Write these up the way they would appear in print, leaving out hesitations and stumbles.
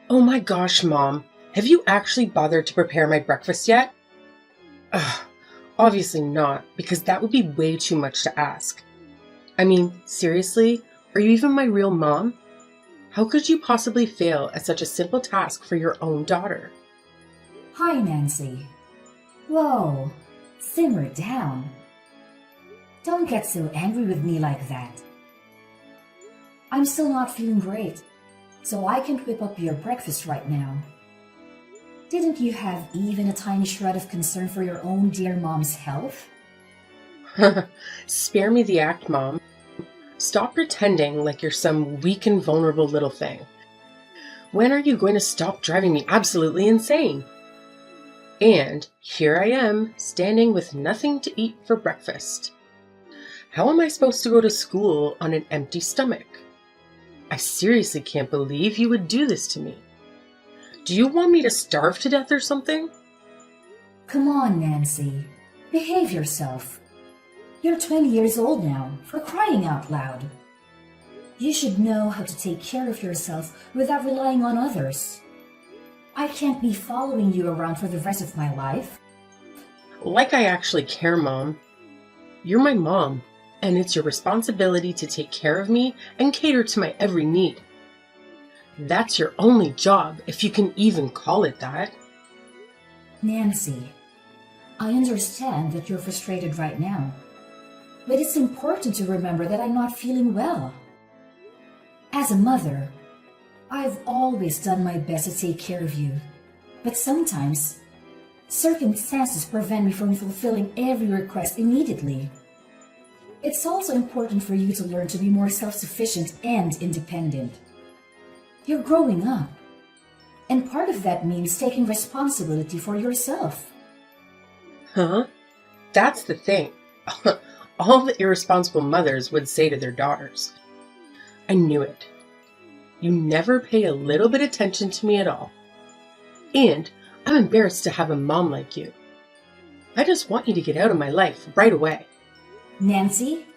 Oh my gosh, Mom. Have you actually bothered to prepare my breakfast yet? Ugh, obviously not, because that would be way too much to ask. I mean, seriously? Are you even my real mom? How could you possibly fail at such a simple task for your own daughter? Hi, Nancy. Whoa, simmer down. Don't get so angry with me like that. I'm still not feeling great, so I can't whip up your breakfast right now. Didn't you have even a tiny shred of concern for your own dear mom's health? Spare me the act, Mom. Stop pretending like you're some weak and vulnerable little thing. When are you going to stop driving me absolutely insane? And here I am, standing with nothing to eat for breakfast. How am I supposed to go to school on an empty stomach? I seriously can't believe you would do this to me. Do you want me to starve to death or something? Come on, Nancy. Behave yourself. You're 20 years old now, for crying out loud. You should know how to take care of yourself without relying on others. I can't be following you around for the rest of my life. Like I actually care, Mom. You're my mom, and it's your responsibility to take care of me and cater to my every need. That's your only job, if you can even call it that. Nancy, I understand that you're frustrated right now, but it's important to remember that I'm not feeling well. As a mother, I've always done my best to take care of you, but sometimes circumstances prevent me from fulfilling every request immediately. It's also important for you to learn to be more self-sufficient and independent. You're growing up, and part of that means taking responsibility for yourself. Huh? That's the thing. All the irresponsible mothers would say to their daughters. I knew it. You never pay a little bit attention to me at all. And I'm embarrassed to have a mom like you. I just want you to get out of my life right away. Nancy,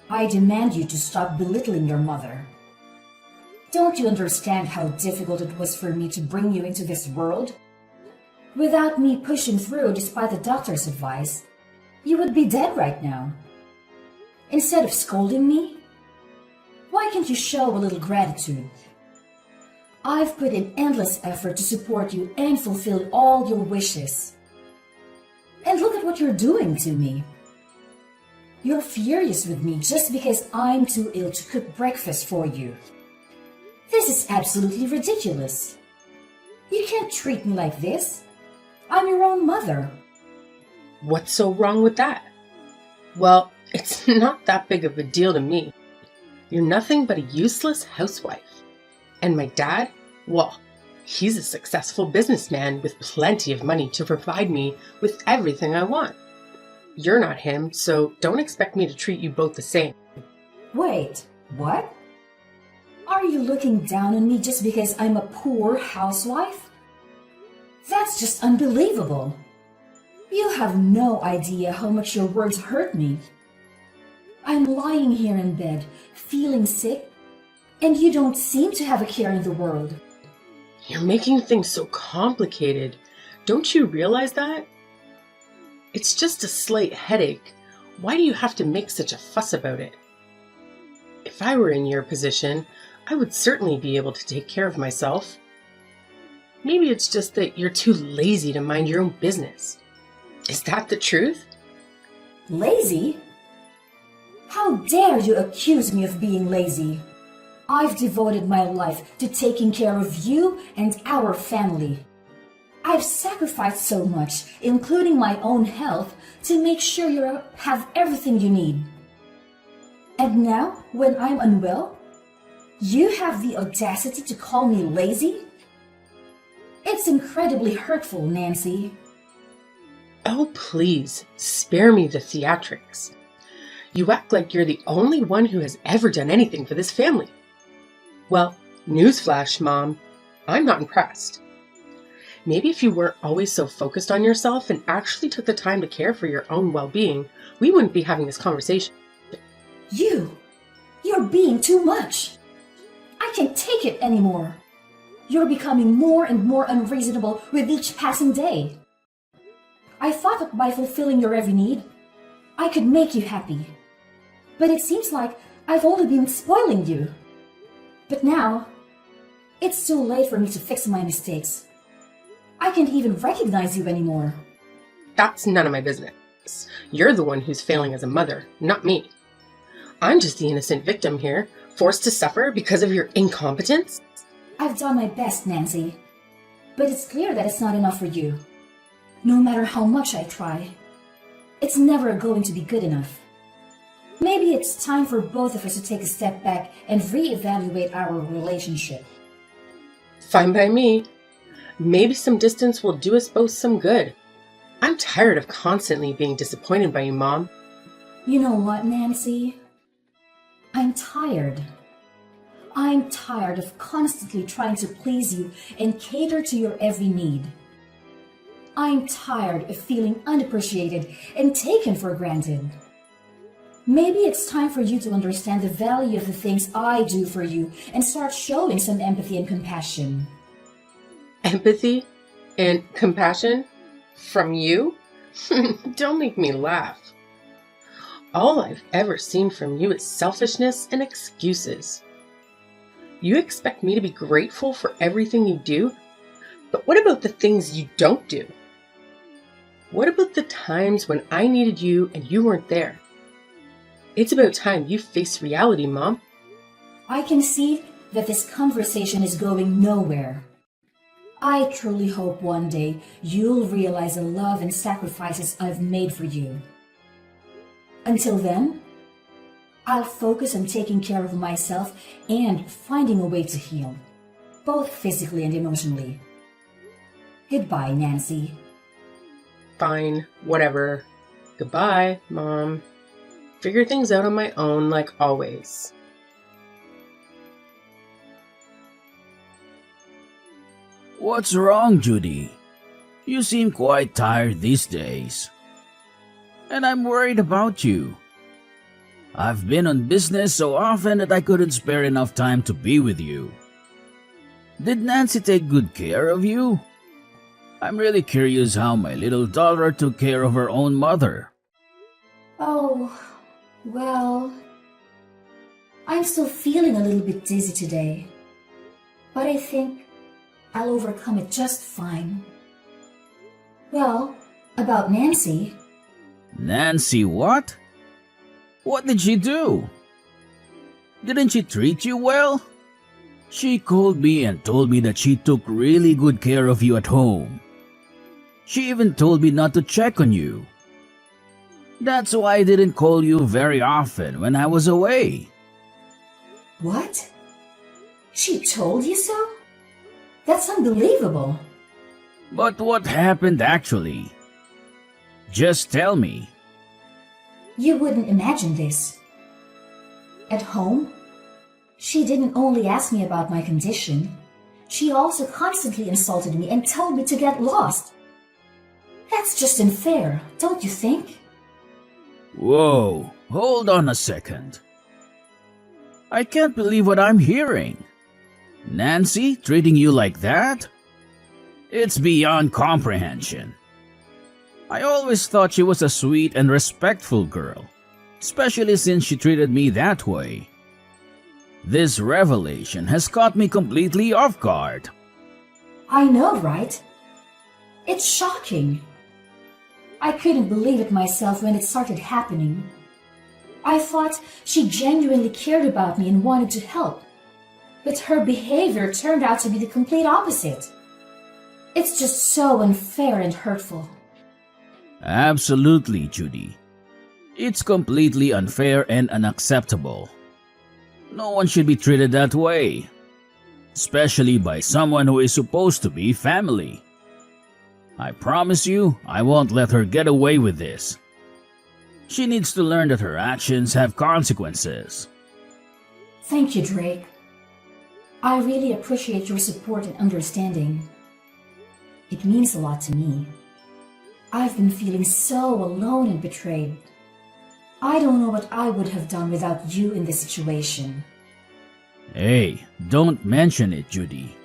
I demand you to stop belittling your mother. Don't you understand how difficult it was for me to bring you into this world? Without me pushing through despite the doctor's advice, you would be dead right now. Instead of scolding me, why can't you show a little gratitude? I've put in endless effort to support you and fulfill all your wishes. And look at what you're doing to me. You're furious with me just because I'm too ill to cook breakfast for you. This is absolutely ridiculous. You can't treat me like this. I'm your own mother. What's so wrong with that? Well, it's not that big of a deal to me. You're nothing but a useless housewife. And my dad? Well, he's a successful businessman with plenty of money to provide me with everything I want. You're not him, so don't expect me to treat you both the same. Wait, what? Are you looking down on me just because I'm a poor housewife? That's just unbelievable. You have no idea how much your words hurt me. I'm lying here in bed, feeling sick, and you don't seem to have a care in the world. You're making things so complicated. Don't you realize that? It's just a slight headache. Why do you have to make such a fuss about it? If I were in your position, I would certainly be able to take care of myself. Maybe it's just that you're too lazy to mind your own business. Is that the truth? Lazy? How dare you accuse me of being lazy? I've devoted my life to taking care of you and our family. I've sacrificed so much, including my own health, to make sure you have everything you need. And now, when I'm unwell, you have the audacity to call me lazy? It's incredibly hurtful, Nancy. Oh, please, spare me the theatrics. You act like you're the only one who has ever done anything for this family. Well, newsflash, Mom, I'm not impressed. Maybe if you weren't always so focused on yourself and actually took the time to care for your own well-being, we wouldn't be having this conversation. You're being too much. I can't take it anymore. You're becoming more and more unreasonable with each passing day. I thought that by fulfilling your every need, I could make you happy. But it seems like I've only been spoiling you. But now, it's too late for me to fix my mistakes. I can't even recognize you anymore. That's none of my business. You're the one who's failing as a mother, not me. I'm just the innocent victim here, forced to suffer because of your incompetence. I've done my best, Nancy. But it's clear that it's not enough for you. No matter how much I try, it's never going to be good enough. Maybe it's time for both of us to take a step back and reevaluate our relationship. Fine by me. Maybe some distance will do us both some good. I'm tired of constantly being disappointed by you, Mom. You know what, Nancy? I'm tired. I'm tired of constantly trying to please you and cater to your every need. I'm tired of feeling unappreciated and taken for granted. Maybe it's time for you to understand the value of the things I do for you and start showing some empathy and compassion. Empathy and compassion? From you? Don't make me laugh. All I've ever seen from you is selfishness and excuses. You expect me to be grateful for everything you do, but what about the things you don't do? What about the times when I needed you and you weren't there? It's about time you face reality, Mom. I can see that this conversation is going nowhere. I truly hope one day you'll realize the love and sacrifices I've made for you. Until then, I'll focus on taking care of myself and finding a way to heal, both physically and emotionally. Goodbye, Nancy. Fine, whatever. Goodbye, Mom. Figure things out on my own like always. What's wrong, Judy? You seem quite tired these days. And I'm worried about you. I've been on business so often that I couldn't spare enough time to be with you. Did Nancy take good care of you? I'm really curious how my little daughter took care of her own mother. Oh, well, I'm still feeling a little bit dizzy today, but I think I'll overcome it just fine. Well, about Nancy. Nancy what? What did she do? Didn't she treat you well? She called me and told me that she took really good care of you at home. She even told me not to check on you. That's why I didn't call you very often when I was away. What? She told you so? That's unbelievable. But what happened actually? Just tell me. You wouldn't imagine this. At home, she didn't only ask me about my condition, she also constantly insulted me and told me to get lost. That's just unfair, don't you think? Whoa, hold on a second. I can't believe what I'm hearing. Nancy treating you like that? It's beyond comprehension. I always thought she was a sweet and respectful girl, especially since she treated me that way. This revelation has caught me completely off guard. I know, right? It's shocking. I couldn't believe it myself when it started happening. I thought she genuinely cared about me and wanted to help. But her behavior turned out to be the complete opposite. It's just so unfair and hurtful. Absolutely, Judy. It's completely unfair and unacceptable. No one should be treated that way, especially by someone who is supposed to be family. I promise you, I won't let her get away with this. She needs to learn that her actions have consequences. Thank you, Drake. I really appreciate your support and understanding. It means a lot to me. I've been feeling so alone and betrayed. I don't know what I would have done without you in this situation. Hey, don't mention it, Judy.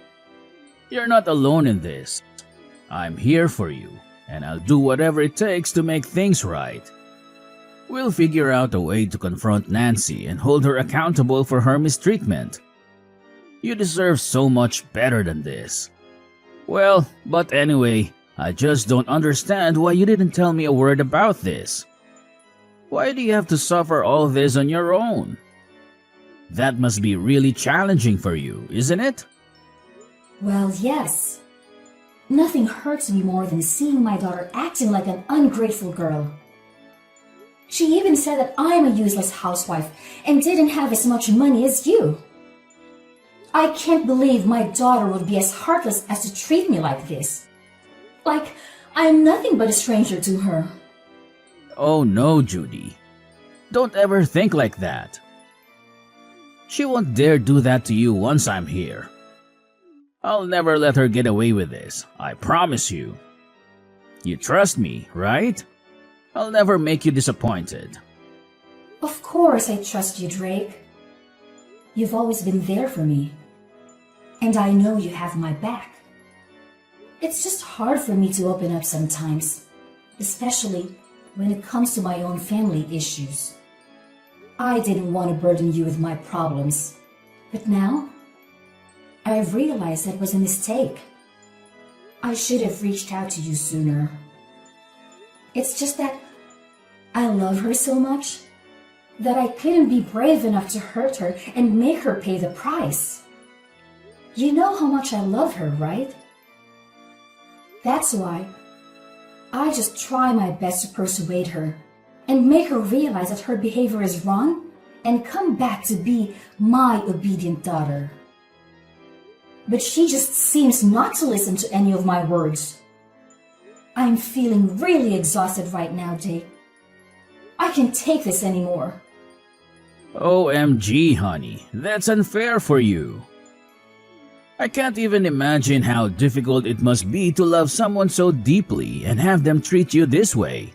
You're not alone in this. I'm here for you, and I'll do whatever it takes to make things right. We'll figure out a way to confront Nancy and hold her accountable for her mistreatment. You deserve so much better than this. Well, but anyway, I just don't understand why you didn't tell me a word about this. Why do you have to suffer all this on your own? That must be really challenging for you, isn't it? Well, yes. Nothing hurts me more than seeing my daughter acting like an ungrateful girl. She even said that I'm a useless housewife and didn't have as much money as you. I can't believe my daughter would be as heartless as to treat me like this. Like I'm nothing but a stranger to her. Oh no, Judy. Don't ever think like that. She won't dare do that to you once I'm here. I'll never let her get away with this, I promise you. You trust me, right? I'll never make you disappointed. Of course I trust you, Drake. You've always been there for me. And I know you have my back. It's just hard for me to open up sometimes, especially when it comes to my own family issues. I didn't want to burden you with my problems, but now I've realized that was a mistake. I should have reached out to you sooner. It's just that I love her so much that I couldn't be brave enough to hurt her and make her pay the price. You know how much I love her, right? That's why I just try my best to persuade her and make her realize that her behavior is wrong and come back to be my obedient daughter. But she just seems not to listen to any of my words. I'm feeling really exhausted right now, Dave. I can't take this anymore. OMG, honey, that's unfair for you. I can't even imagine how difficult it must be to love someone so deeply and have them treat you this way.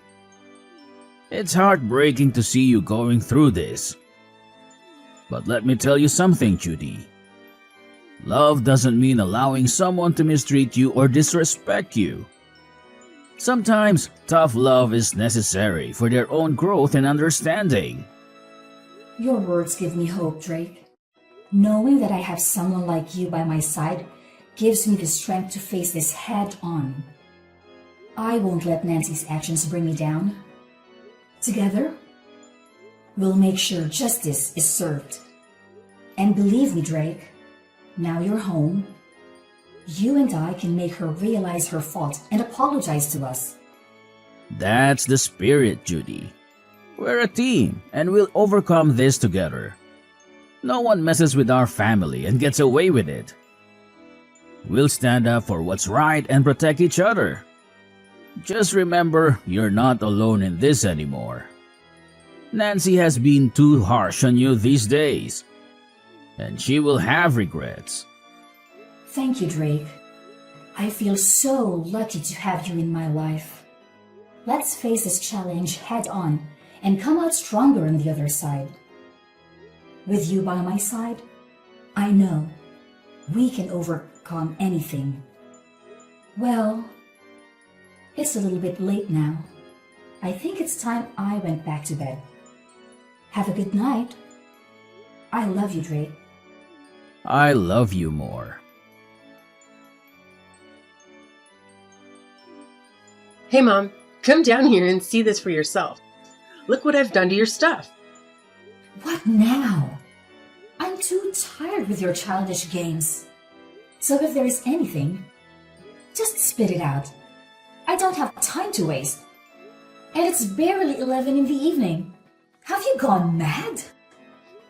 It's heartbreaking to see you going through this. But let me tell you something, Judy. Love doesn't mean allowing someone to mistreat you or disrespect you. Sometimes, tough love is necessary for their own growth and understanding. Your words give me hope, Drake. Knowing that I have someone like you by my side gives me the strength to face this head on. I won't let Nancy's actions bring me down. Together, we'll make sure justice is served. And believe me, Drake, now you're home, you and I can make her realize her fault and apologize to us. That's the spirit, Judy. We're a team, and we'll overcome this together. No one messes with our family and gets away with it. We'll stand up for what's right and protect each other. Just remember, you're not alone in this anymore. Nancy has been too harsh on you these days, and she will have regrets. Thank you, Drake. I feel so lucky to have you in my life. Let's face this challenge head on and come out stronger on the other side. With you by my side, I know we can overcome anything. Well, it's a little bit late now. I think it's time I went back to bed. Have a good night. I love you, Drake. I love you more. Hey, Mom, come down here and see this for yourself. Look what I've done to your stuff. What now? I'm too tired with your childish games. So if there is anything, just spit it out. I don't have time to waste. And it's barely 11 in the evening. Have you gone mad?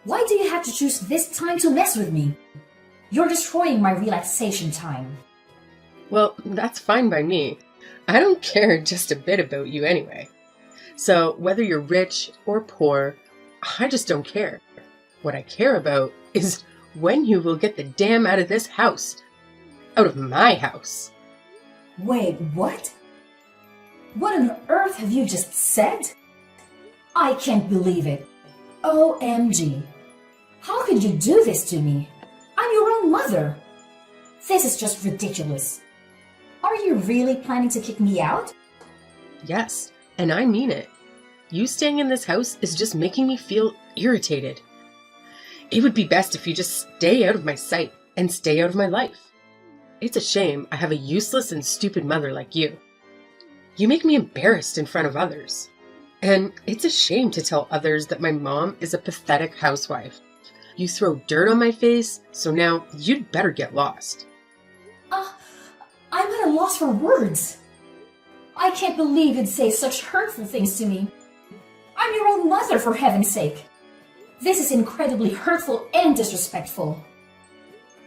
Why do you have to choose this time to mess with me? You're destroying my relaxation time. Well, that's fine by me. I don't care just a bit about you anyway. So whether you're rich or poor, I just don't care. What I care about is when you will get the damn out of this house. Out of my house. Wait, what? What on earth have you just said? I can't believe it. OMG. How could you do this to me? I'm your own mother. This is just ridiculous. Are you really planning to kick me out? Yes, and I mean it. You staying in this house is just making me feel irritated. It would be best if you just stay out of my sight and stay out of my life. It's a shame I have a useless and stupid mother like you. You make me embarrassed in front of others. And it's a shame to tell others that my mom is a pathetic housewife. You throw dirt on my face, so now you'd better get lost. I'm at a loss for words. I can't believe you'd say such hurtful things to me. I'm your own mother, for heaven's sake. This is incredibly hurtful and disrespectful.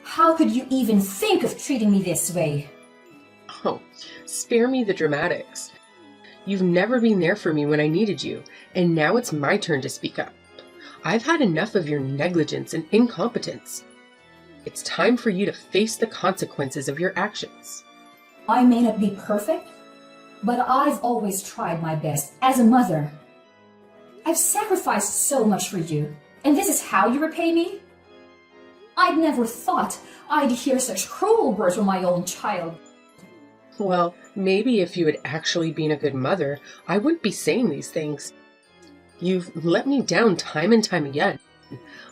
How could you even think of treating me this way? Oh, spare me the dramatics. You've never been there for me when I needed you, and now it's my turn to speak up. I've had enough of your negligence and incompetence. It's time for you to face the consequences of your actions. I may not be perfect, but I've always tried my best as a mother. I've sacrificed so much for you, and this is how you repay me? I'd never thought I'd hear such cruel words from my own child. Well, maybe if you had actually been a good mother, I wouldn't be saying these things. You've let me down time and time again.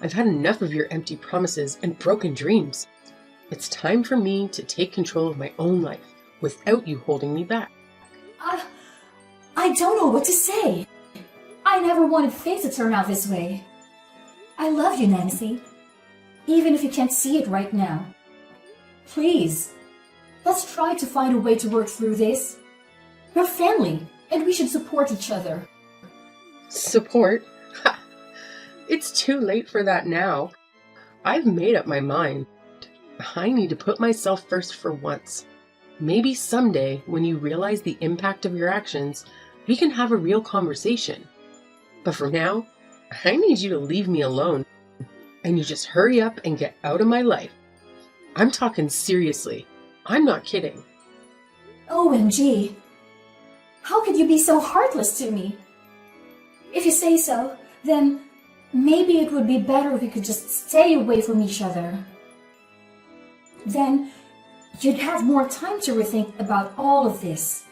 I've had enough of your empty promises and broken dreams. It's time for me to take control of my own life without you holding me back. I don't know what to say. I never wanted things to turn out this way. I love you, Nancy, even if you can't see it right now. Please, let's try to find a way to work through this. We're family, and we should support each other. Support? Ha! It's too late for that now. I've made up my mind. I need to put myself first for once. Maybe someday, when you realize the impact of your actions, we can have a real conversation. But for now, I need you to leave me alone. And you just hurry up and get out of my life. I'm talking seriously. I'm not kidding. OMG. How could you be so heartless to me? If you say so, then maybe it would be better if we could just stay away from each other. Then you'd have more time to rethink about all of this.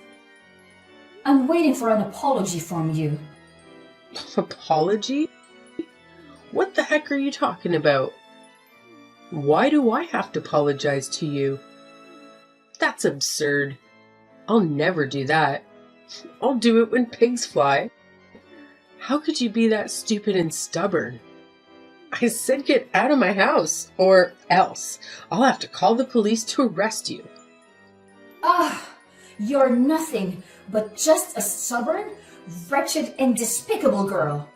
I'm waiting for an apology from you. Apology? What the heck are you talking about? Why do I have to apologize to you? That's absurd. I'll never do that. I'll do it when pigs fly. How could you be that stupid and stubborn? I said get out of my house, or else I'll have to call the police to arrest you. You're nothing but just a stubborn, wretched, and despicable girl.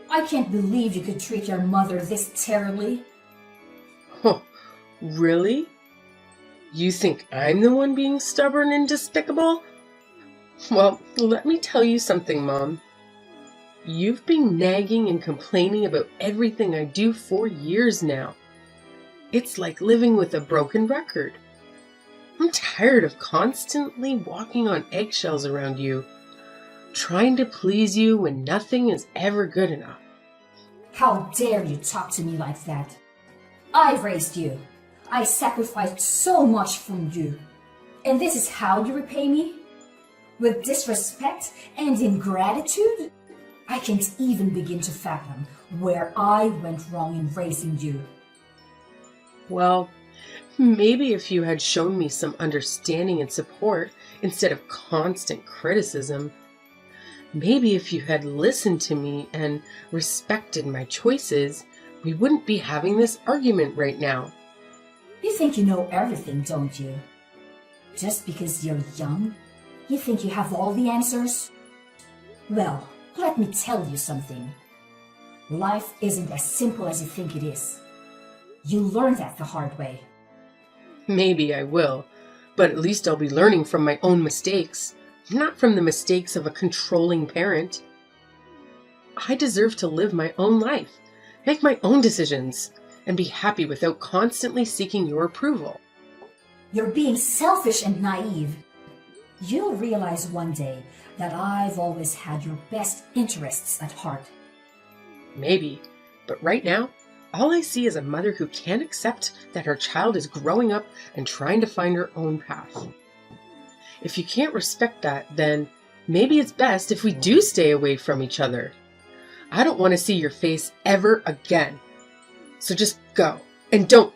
I can't believe you could treat your mother this terribly. Oh, really? You think I'm the one being stubborn and despicable? Well, let me tell you something, Mom. You've been nagging and complaining about everything I do for years now. It's like living with a broken record. I'm tired of constantly walking on eggshells around you, trying to please you when nothing is ever good enough. How dare you talk to me like that? I raised you. I sacrificed so much from you. And this is how you repay me? With disrespect and ingratitude? I can't even begin to fathom where I went wrong in raising you. Well, maybe if you had shown me some understanding and support instead of constant criticism, maybe if you had listened to me and respected my choices, we wouldn't be having this argument right now. You think you know everything, don't you? Just because you're young, you think you have all the answers? Well, let me tell you something. Life isn't as simple as you think it is. You learn that the hard way. Maybe I will, but at least I'll be learning from my own mistakes, not from the mistakes of a controlling parent. I deserve to live my own life, make my own decisions, and be happy without constantly seeking your approval. You're being selfish and naive. You'll realize one day that I've always had your best interests at heart. Maybe, but right now, All I see is a mother who can't accept that her child is growing up and trying to find her own path. If you can't respect that, then maybe it's best if we do stay away from each other. I don't want to see your face ever again. So just go and don't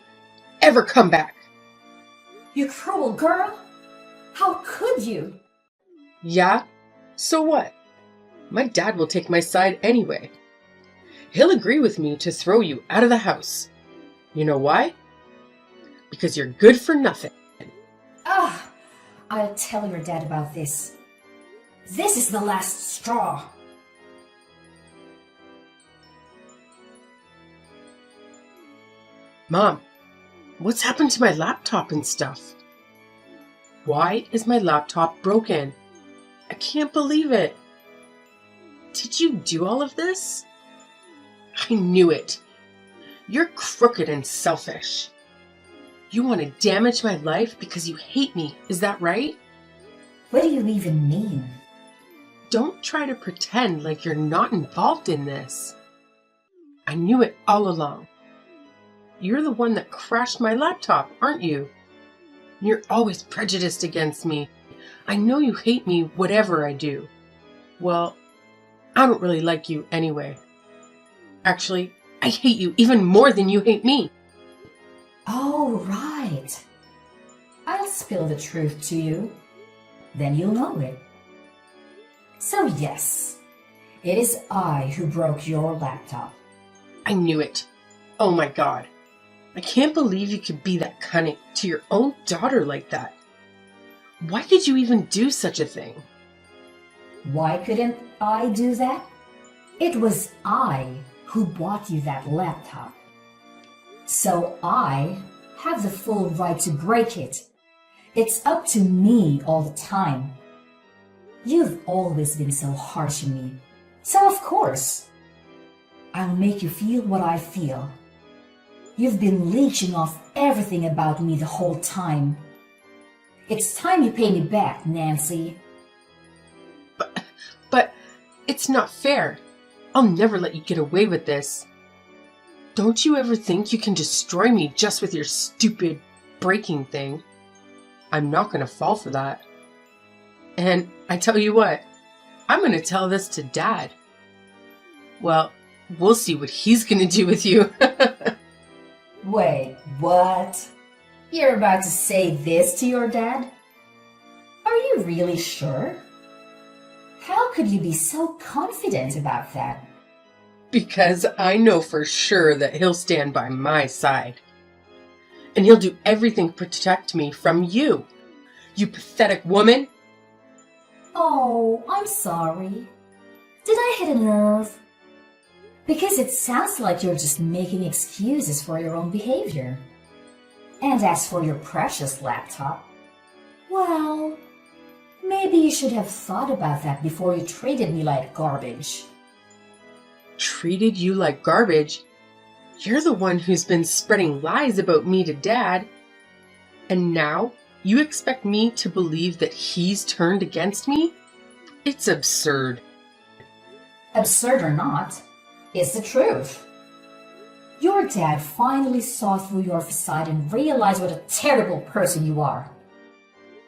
ever come back. You cruel girl! How could you? Yeah? So what? My dad will take my side anyway. He'll agree with me to throw you out of the house. You know why? Because you're good for nothing. I'll tell your dad about this. This is the last straw. Mom, what's happened to my laptop and stuff? Why is my laptop broken? I can't believe it. Did you do all of this? I knew it. You're crooked and selfish. You want to damage my life because you hate me, is that right? What do you even mean? Don't try to pretend like you're not involved in this. I knew it all along. You're the one that crashed my laptop, aren't you? You're always prejudiced against me. I know you hate me whatever I do. Well, I don't really like you anyway. Actually, I hate you even more than you hate me. Oh, right. I'll spill the truth to you. Then you'll know it. So yes, it is I who broke your laptop. I knew it. Oh my God. I can't believe you could be that cunning to your own daughter like that. Why could you even do such a thing? Why couldn't I do that? It was I who bought you that laptop. So I have the full right to break it. It's up to me all the time. You've always been so harsh on me. So of course, I'll make you feel what I feel. You've been leeching off everything about me the whole time. It's time you pay me back, Nancy. But it's not fair. I'll never let you get away with this. Don't you ever think you can destroy me just with your stupid breaking thing? I'm not going to fall for that. And I tell you what, I'm going to tell this to Dad. Well, we'll see what he's going to do with you. Wait, what? You're about to say this to your dad? Are you really sure? How could you be so confident about that? Because I know for sure that he'll stand by my side. And he'll do everything to protect me from you, you pathetic woman. Oh, I'm sorry. Did I hit a nerve? Because it sounds like you're just making excuses for your own behavior. And as for your precious laptop, well, maybe you should have thought about that before you treated me like garbage. Treated you like garbage? You're the one who's been spreading lies about me to Dad. And now you expect me to believe that he's turned against me? It's absurd. Absurd or not, it's the truth. Your dad finally saw through your facade and realized what a terrible person you are.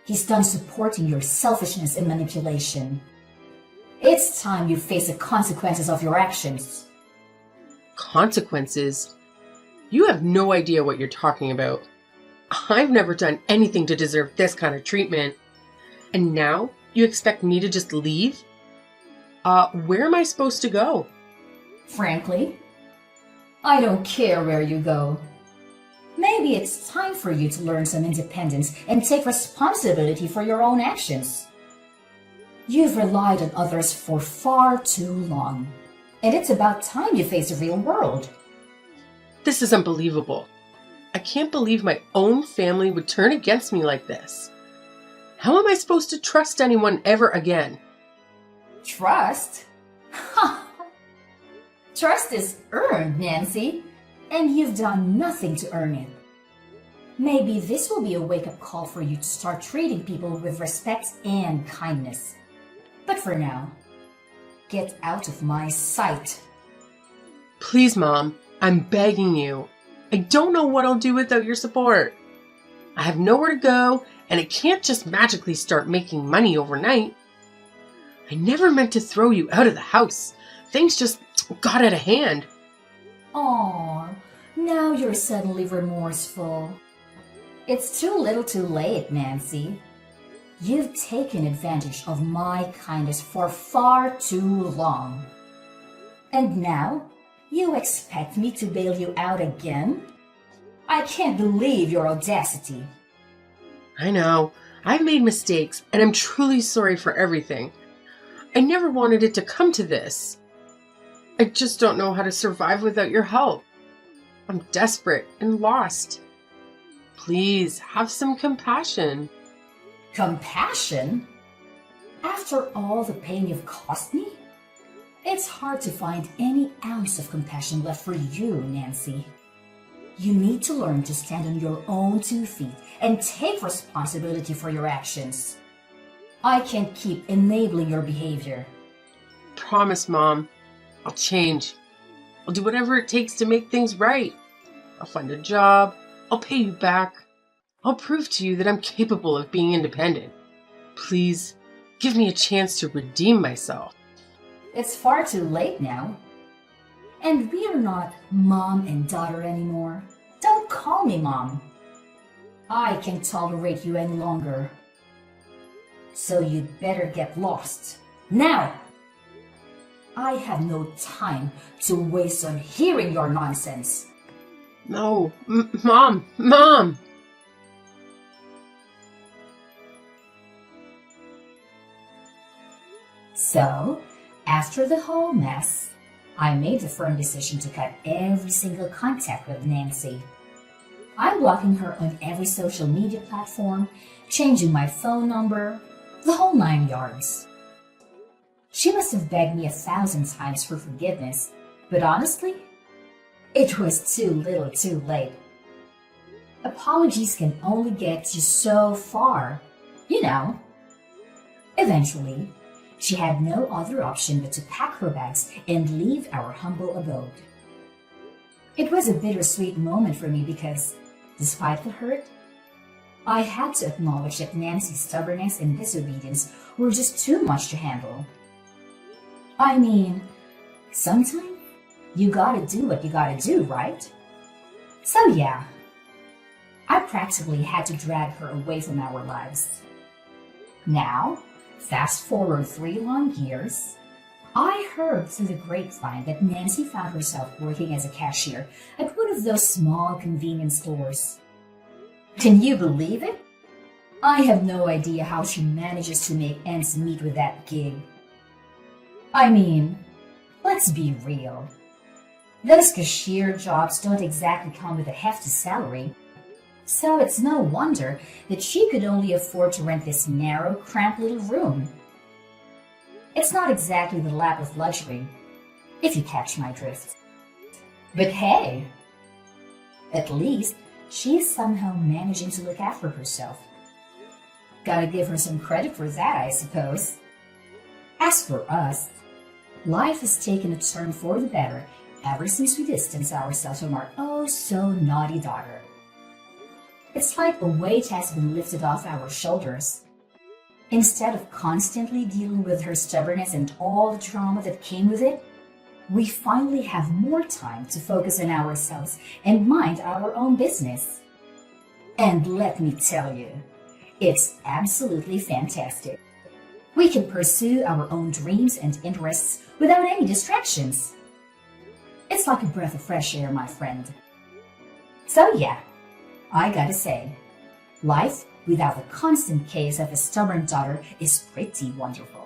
He's done supporting your selfishness and manipulation. It's time you face the consequences of your actions. Consequences? You have no idea what you're talking about. I've never done anything to deserve this kind of treatment. And now you expect me to just leave? Where am I supposed to go? Frankly, I don't care where you go. Maybe it's time for you to learn some independence and take responsibility for your own actions. You've relied on others for far too long, and it's about time you face the real world. This is unbelievable. I can't believe my own family would turn against me like this. How am I supposed to trust anyone ever again? Trust? Trust is earned, Nancy, and you've done nothing to earn it. Maybe this will be a wake-up call for you to start treating people with respect and kindness. But for now, get out of my sight. Please, Mom, I'm begging you. I don't know what I'll do without your support. I have nowhere to go, and I can't just magically start making money overnight. I never meant to throw you out of the house. Things just got out of hand. Aw, now you're suddenly remorseful. It's too little too late, Nancy. You've taken advantage of my kindness for far too long. And now, you expect me to bail you out again? I can't believe your audacity. I know. I've made mistakes, and I'm truly sorry for everything. I never wanted it to come to this. I just don't know how to survive without your help. I'm desperate and lost. Please, have some compassion. Compassion? After all the pain you've caused me? It's hard to find any ounce of compassion left for you, Nancy. You need to learn to stand on your own 2 feet and take responsibility for your actions. I can't keep enabling your behavior. Promise, Mom. I'll change. I'll do whatever it takes to make things right. I'll find a job. I'll pay you back. I'll prove to you that I'm capable of being independent. Please, give me a chance to redeem myself. It's far too late now. And we are not mom and daughter anymore. Don't call me Mom. I can't tolerate you any longer. So you'd better get lost. Now! I have no time to waste on hearing your nonsense. No, Mom! Mom! So, after the whole mess, I made the firm decision to cut every single contact with Nancy. I'm blocking her on every social media platform, changing my phone number, the whole 9 yards. She must have begged me 1,000 times for forgiveness, but honestly, it was too little too late. Apologies can only get you so far, you know. Eventually, she had no other option but to pack her bags and leave our humble abode. It was a bittersweet moment for me because, despite the hurt, I had to acknowledge that Nancy's stubbornness and disobedience were just too much to handle. I mean, sometimes you gotta do what you gotta do, right? So yeah, I practically had to drag her away from our lives. Now, fast forward 3 long years, I heard through the grapevine that Nancy found herself working as a cashier at one of those small convenience stores. Can you believe it? I have no idea how she manages to make ends meet with that gig. I mean, let's be real. Those cashier jobs don't exactly come with a hefty salary, so it's no wonder that she could only afford to rent this narrow, cramped little room. It's not exactly the lap of luxury, if you catch my drift. But hey, at least she's somehow managing to look after herself. Gotta give her some credit for that, I suppose. As for us, life has taken a turn for the better ever since we distanced ourselves from our oh-so-naughty daughter. It's like a weight has been lifted off our shoulders. Instead of constantly dealing with her stubbornness and all the trauma that came with it, we finally have more time to focus on ourselves and mind our own business. And let me tell you, it's absolutely fantastic. We can pursue our own dreams and interests without any distractions. It's like a breath of fresh air, my friend. So yeah, I gotta say, life without the constant case of a stubborn daughter is pretty wonderful.